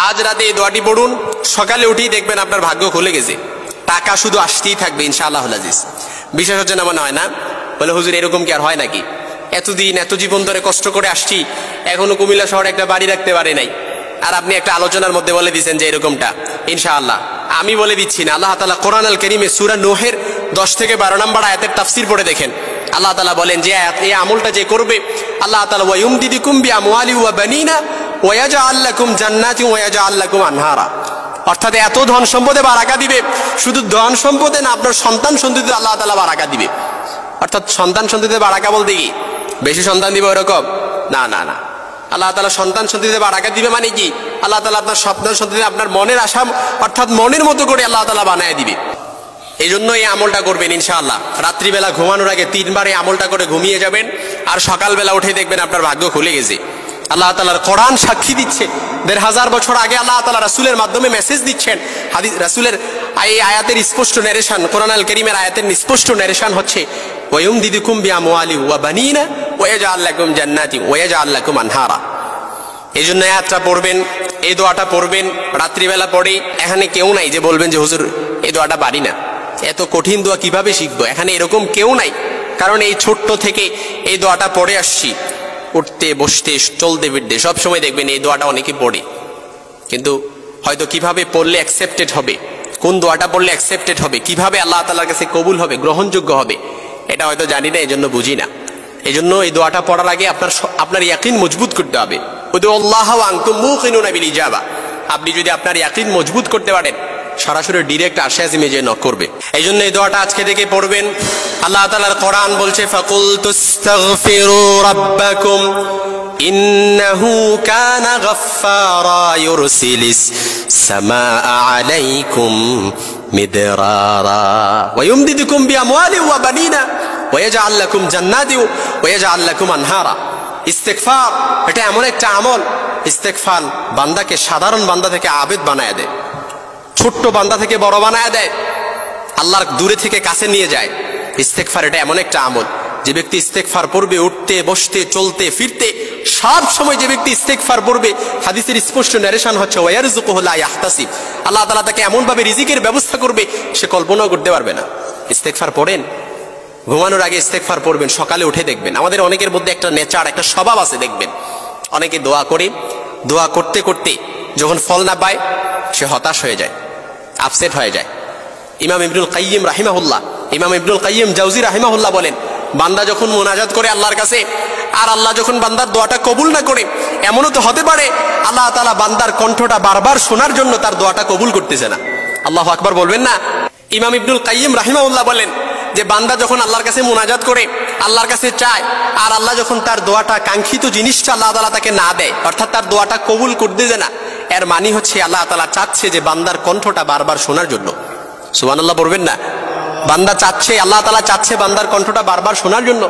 আজ রাতে এই দোয়াটি পড়ুন, সকালে উঠেই দেখবেন আপনার ভাগ্য খুলে গেছে, টাকা শুধু আসতেই থাকবে ইনশাআল্লাহুল আজিজ। বিশ্বাস হচ্ছে না মনে হয় না? বলে হুজুর এরকম কি আর হয় নাকি? এতদিন এত জীবন ধরে কষ্ট করে আসছি, এখনো কুমিল্লা শহরে একটা বাড়ি রাখতে পারে নাই, আর আপনি একটা আলোচনার মধ্যে বলে দিচ্ছেন যে এরকমটা। ইনশাআল্লাহ আমি বলে দিচ্ছি না, আল্লাহ তাআলা কোরআন আল কারীমে সূরা নূহের 10 থেকে 12 নম্বর আয়াতের তাফসীর পড়ে দেখেন। আল্লাহ তাআলা বলেন যে এই আমলটা যে করবে, আল্লাহ তাআলা ওয়ায়ুমদিদুকুম বিআমওয়ালি ওয়া বানিনা ওয়া ইয়াজআল লাকুম জান্নাতিন ওয়া ইয়াজআল লাকুম আনহারা। অর্থাৎ এত ধন সম্পদে বারাকা দিবে, শুধু ধন সম্পদে না, আপনার সন্তান সন্ততিতে আল্লাহ তাআলা বারাকা দিবে। অর্থাৎ সন্তান সন্ততিতে বারাকা বলতে কি বেশি সন্তান দিবে ওরকম না, না না। আল্লাহ তাআলা সন্তান সন্ততিতে বারাকা দিবে মানে কি, আল্লাহ তাআলা আপনার সন্তান সন্ততিতে আপনার মনের আশা অর্থাৎ মনের মতো করে আল্লাহ তাআলা বানায় দিবে। এই জন্য এই আমলটা করবেন ইনশাআল্লাহ। রাত্রিবেলা ঘুমানোর আগে 3 বার এই আমলটা করে ঘুমিয়ে যাবেন, আর সকালবেলা উঠে দেখবেন আপনার ভাগ্য খুলে গেছে। আল্লাহ তাআলার কোরআন সাক্ষী দিচ্ছে, 1500 বছর আগে আল্লাহ তাআলা রাসূলের মাধ্যমে মেসেজ দিচ্ছেন। হাদিস রাসূলের এই আয়াতের স্পষ্ট নারেশন, কোরআন আল কারীমের আয়াতের স্পষ্ট নারেশন হচ্ছে ওয়ায়ুমদিদুকুম বিআমওয়ালি ওয়া বানিনা ওয়া ইয়াজআল লাকুম জান্নাতিন ওয়া ইয়াজআল লাকুম আনহারা। এই জন্য আয়াতটা পড়বেন, এই দোয়াটা পড়বেন রাত্রিবেলা পড়ে। এখানে কেউ নাই যে বলবেন যে হুজুর এই দোয়াটা পারি না, এত কঠিন দোয়া কিভাবে শিখবো। এখানে এরকম কেউ নাই, কারণ এই ছোট্ট থেকে এই দোয়াটা পড়ে আসছি। উঠতে বসতে চলতে ফিরতে সবসময় দেখবেন এই দোয়াটা অনেকে পড়ে, কিন্তু হয়তো কিভাবে পড়লে অ্যাকসেপ্টেড হবে, কোন দোয়াটা পড়লে অ্যাকসেপ্টেড হবে, কিভাবে আল্লাহ তাআলার কাছে কবুল হবে, গ্রহণযোগ্য হবে, এটা হয়তো জানি না, এই জন্য বুঝি না। এই জন্য এই দোয়াটা পড়ার আগে আপনার ইয়াকিন মজবুত করতে হবে। উদুল্লাহ ওয়া আনতুম মুকিনুনা বিল ইজাবা। আপনি যদি আপনার ইয়াকিন মজবুত করতে পারেন, সরাসরি ডিরেক্ট আরশে আজিমে যে নক করবে। এই জন্য এই দোয়াটা আজকে থেকে পড়বেন। আল্লাহ তাআলার কোরআন বলছে ফাকুল তুস্তাগফিরু রাব্বাকুম ইন্নাহু কানা গাফফারা ইউরসিলিস সামাআ আলাইকুম মিদরারা ওয়া ইউমদিদুকুম বিআমওয়ালি ওয়া বানিনা ওয়া ইয়াজআল লাকুম জান্নাতিন ওয়া ইয়াজআল লাকুম আনহারা। ইস্তেগফার এটা এমন একটা আমল, ইস্তেগফার বান্দাকে সাধারণ বান্দা থেকে আবেদ বানায় দেয়, ছোট্ট বান্দা থেকে বড় বানায় দেয়, আল্লাহর দূরে থেকে কাছে নিয়ে যায়। ইস্তেগফার এটা এমন একটা আমল, যে ব্যক্তি ইস্তেগফার পড়বে উঠতে বসতে চলতে ফিরতে সব সময়, যে ব্যক্তি ইস্তেগফার পড়বে, হাদিসের স্পষ্ট নারেশন হচ্ছে ওয়ায়ারযুকুহু লা ইয়াহতাসিব। আল্লাহ তাআলা তাকে এমন ভাবে রিজিকের ব্যবস্থা করবে সে কল্পনাও করতে পারবে না। ইস্তেগফার পড়েন, ঘুমানোর আগে ইস্তেগফার পড়বেন, সকালে উঠে দেখবেন। আমাদের অনেকের মধ্যে একটা নেচার, একটা স্বভাব আছে, দেখবেন অনেকে দোয়া করে, দোয়া করতে করতে যখন ফল না পায় সে হতাশ হয়ে যায়, আপসেট হয়ে যায়। ইমাম ইবনুল কাইয়িম রাহিমাহুল্লাহ, ইমাম ইবনুল কাইয়িম জাওজি রাহিমাহুল্লাহ বলেন, বান্দা যখন মুনাজাত করে আল্লাহর কাছে, আর আল্লাহ যখন বান্দার দোয়াটা কবুল না করে, এমনও তো হতে পারে আল্লাহ তাআলা বান্দার কণ্ঠটা বারবার শোনার জন্য তার দোয়াটা কবুল করতেছে না। আল্লাহু আকবার বলবেন না? ইমাম ইবনুল কাইয়িম রাহিমাহুল্লাহ বলেন যে বান্দা যখন আল্লাহর কাছে মুনাজাত করে, আল্লাহর কাছে চায়, আর আল্লাহ যখন তার দোয়াটা, কাঙ্ক্ষিত জিনিসটা আল্লাহ তাআলা তাকে না দেয়, অর্থাৎ তার দোয়াটা কবুল করতেছে না, এর মানে হচ্ছে আল্লাহ তাআলা চাচ্ছে যে বান্দার কণ্ঠটা বারবার শোনার জন্য। সুবহানাল্লাহ বলবেন না? বান্দা চাচ্ছে, আল্লাহ তাআলা চাচ্ছে বান্দার কণ্ঠটা বারবার শোনার জন্য।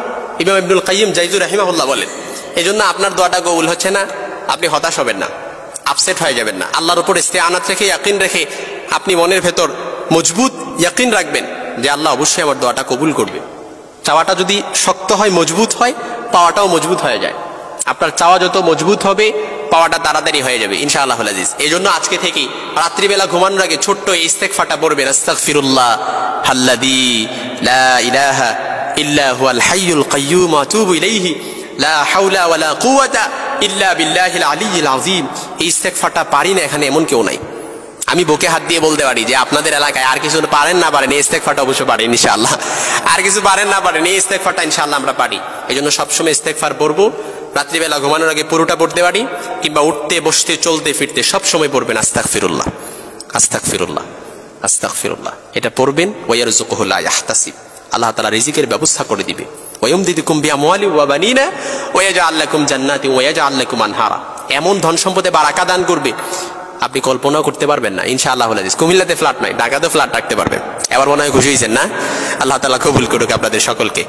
ইমাম ইবনুল কাইয়িম জাওজি রাহিমাহুল্লাহ বলেন, এজন্য আপনার দোয়াটা কবুল হচ্ছে না, আপনি হতাশ হবেন না, আপসেট হয়ে যাবেন না। আল্লাহর উপর ইস্তেআনাত রেখে, ইয়াকিন রেখে আপনি মনের ভেতর মজবুত ইয়াকিন রাখবেন যে আল্লাহ অবশ্যই আমার দোয়াটা কবুল করবে। চাওয়াটা যদি শক্ত হয়, মজবুত হয়, পাওয়াটাও মজবুত হয়ে যায়। আপনার চাওয়া যত মজবুত হবে, পাওয়াটা তাড়াতাড়ি হয়ে যাবে ইনশাআল্লাহুল আজিজ। এই জন্য আজকে থেকেই রাত্রিবেলা ঘুমানোর আগে ছোট্ট এই ইস্তেগফারটা পড়বেন, আস্তাগফিরুল্লাহ আল্লাযী লা ইলাহা ইল্লা হুয়াল হাইয়ুল কাইয়্যুম ওয়া আতুবু ইলাইহি লা হাওলা ওয়ালা কুওয়াতা ইল্লা বিল্লাহিল আলিয়্যিল আযীম। এই ইস্তেগফারটা পারি না এখানে এমন কেউ নাই। আমি বুকে হাত দিয়ে বলতে পারি যে আপনাদের এলাকায় আর কিছু পারেন না পারেন, এই ইস্তেগফারটা অবশ্যই পারেন ইনশাআল্লাহ। আর কিছু পারেন না পারেন, এই ইস্তেগফারটা ইনশাআল্লাহ আমরা পারি। এই জন্য সবসময় ইস্তেগফার পড়বো, রাত্রিবেলা ঘুমানোর আগে পুরোটা পড়তে পারি, কিংবা উঠতে বসতে চলতে ফিরতে সবসময় পড়বেন আস্তাগফিরুল্লাহ আস্তাগফিরুল্লাহ আস্তাগফিরুল্লাহ। এটা পড়বেন, ওয়ায়ারযুকুহু লা ইয়াহতাসিব। আল্লাহ তাআলা রিজিকের ব্যবস্থা করে দিবে। ওয়ায়ুমদিদুকুম বিআমওয়ালি ওয়া বানিনা ওয়া ইয়াজআল লাকুম জান্নাতিন ওয়া ইয়াজআল লাকুম আনহারা। এমন ধন সম্পদে বারাকা দান করবে আপনি কল্পনাও করতে পারবেন না ইনশাআল্লাহুল আজিজ। কুমিল্লাতে ফ্ল্যাট নাই, ঢাকাতে ফ্ল্যাট রাখতে পারবেন। এবার মনে হয় খুশি হয়েছেন না? আল্লাহ তাআলা কবুল করুক আপনাদের সকলকে।